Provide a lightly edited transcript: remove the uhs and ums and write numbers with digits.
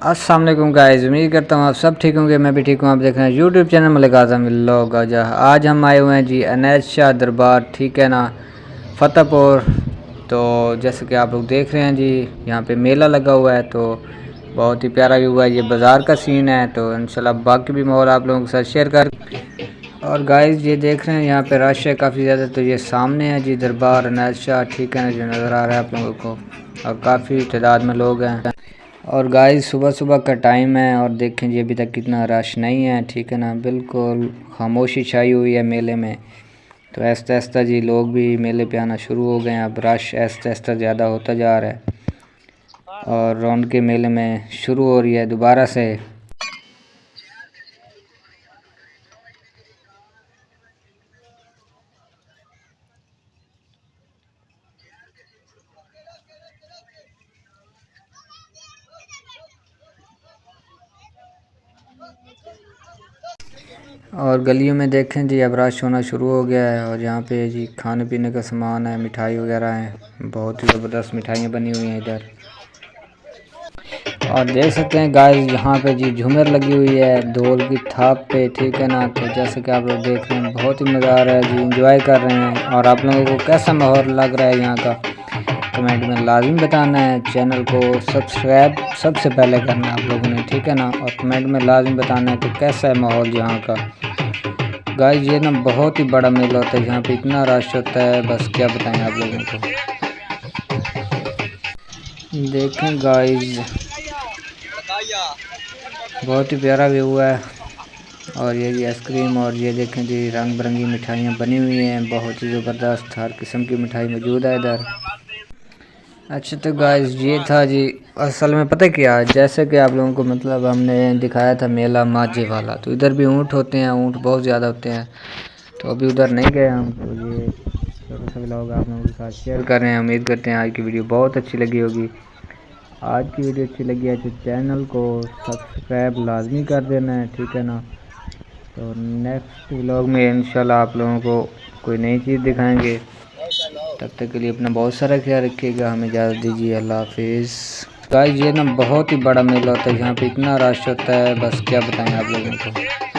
अस्सलाम वालेकुम गाइस, उम्मीद करता हूँ आप सब ठीक होंगे। मैं भी ठीक हूँ। आप देख रहे हैं यूट्यूब चैनल मलिक आज़म व्लॉग। आज हम आए हुए हैं जी अनैत शाह दरबार, ठीक है ना, फतेहपुर। तो जैसे कि आप लोग देख रहे हैं जी, यहाँ पे मेला लगा हुआ है, तो बहुत ही प्यारा व्यू है। ये बाज़ार का सीन है, तो इंशाल्लाह बाकी भी माहौल आप लोगों के साथ शेयर कर। और गाइस ये देख रहे हैं यहाँ पे रश है काफ़ी ज़्यादा। तो ये सामने है जी दरबार अनैत शाह, ठीक है ना, जो नज़र आ रहा है आप लोगों को, और काफ़ी तादाद में लोग हैं। और गाइस सुबह सुबह का टाइम है, और देखें जी अभी तक कितना रश नहीं है, ठीक है ना, बिल्कुल खामोशी छाई हुई है मेले में। तो आहिस्ता आहिस्ता जी लोग भी मेले पे आना शुरू हो गए हैं। अब रश आहिस्ता आहिस्ता ज़्यादा होता जा रहा है, और रौनकें मेले में शुरू हो रही है दोबारा से। और गलियों में देखें जी अब रश होना शुरू हो गया है। और यहाँ पे जी खाने पीने का सामान है, मिठाई वगैरह है, बहुत ही ज़बरदस्त मिठाइयाँ बनी हुई हैं इधर। और देख सकते हैं गाइस यहाँ पे जी झूमर लगी हुई है ढोल की थाप पे, ठीक है ना। तो जैसे कि आप लोग देख रहे हैं बहुत ही मज़ा आ रहा है जी, इंजॉय कर रहे हैं। और आप लोगों को कैसा माहौल लग रहा है यहाँ का, कमेंट में लाजिम बताना है। चैनल को सब्सक्राइब सबसे पहले करना है आप लोगों ने, ठीक है ना, और कमेंट में लाजिम बताना है कि कैसा है माहौल यहाँ का। गाइस ये ना बहुत ही बड़ा मेला होता है, यहाँ पे इतना रश होता है, बस क्या बताएं आप लोगों को। देखें गाइस बहुत ही प्यारा व्यू है। और ये जी आइसक्रीम, और ये देखें जी रंग बिरंगी मिठाइयाँ बनी हुई हैं, बहुत ही ज़बरदस्त हर किस्म की मिठाई मौजूद है इधर। अच्छा तो गाइस ये था जी, असल में पता क्या, जैसे कि आप लोगों को मतलब हमने दिखाया था मेला माझे वाला, तो इधर भी ऊँट होते हैं, ऊँट बहुत ज़्यादा होते हैं। तो अभी उधर नहीं गए हम, तो ये छोटा सा व्लॉग आप लोगों के साथ शेयर कर रहे हैं। उम्मीद करते हैं आज की वीडियो बहुत अच्छी लगी होगी। आज की वीडियो अच्छी लगी है तो चैनल को सब्सक्राइब लाजमी कर देना है, ठीक है ना। तो नेक्स्ट व्लॉग में इंशाल्लाह आप लोगों को कोई नई चीज़ दिखाएंगे। तब तक के लिए अपना बहुत सारा ख्याल रखिएगा, हमें इजाज़त दीजिए, अल्लाह हाफिज़। गाइस ये ना बहुत ही बड़ा मेला होता है, यहाँ पे इतना रश होता है, बस क्या बताएं आप लोगों को।